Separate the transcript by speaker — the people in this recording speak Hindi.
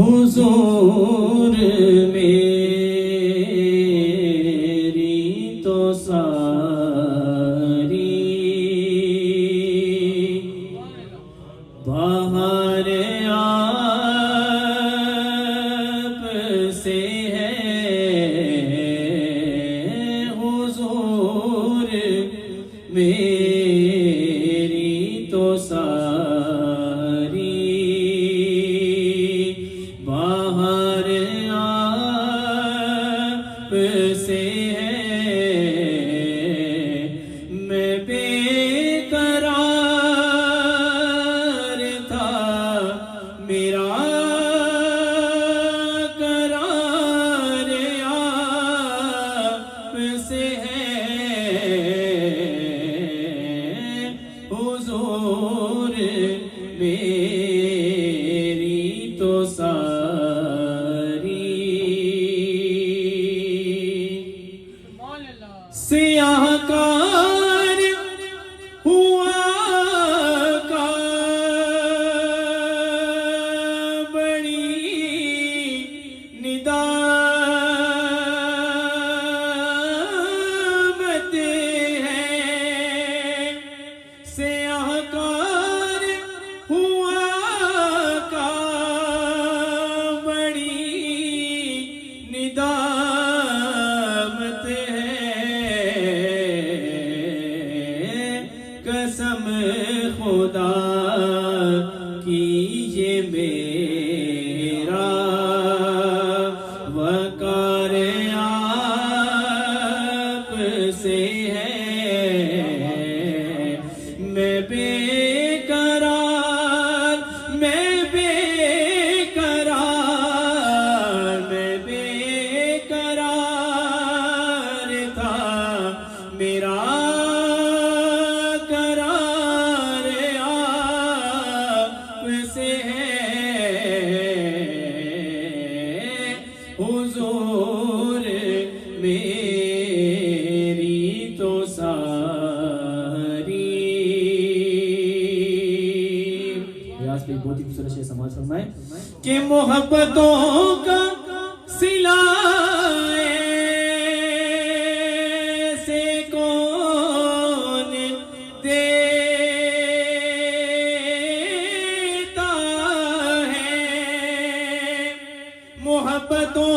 Speaker 1: हुजूर मेरी तो सारी बाहर आप से है। हुजूर मेरी तो सारी बाहर आप से है। मैं बेकरार था, मेरा करार आप से है। हुजूर मेरी तो सारी सियाहकार हुआ का बड़ी निदामत है। सियाहकार हुआ का बड़ी निदामत है। कसम खुदा की ये मेरा वकार आप से है। मैं बेकरार, मैं बेकरार, मैं बेकरार था, मेरा करार आप से है। हुजूर मेरी तो सारी। व्यास पे बहुत ही खूबसूरत शेर समाज फरमाए कि मोहब्बतों का सिला से कौन देता है। मोहब्बतों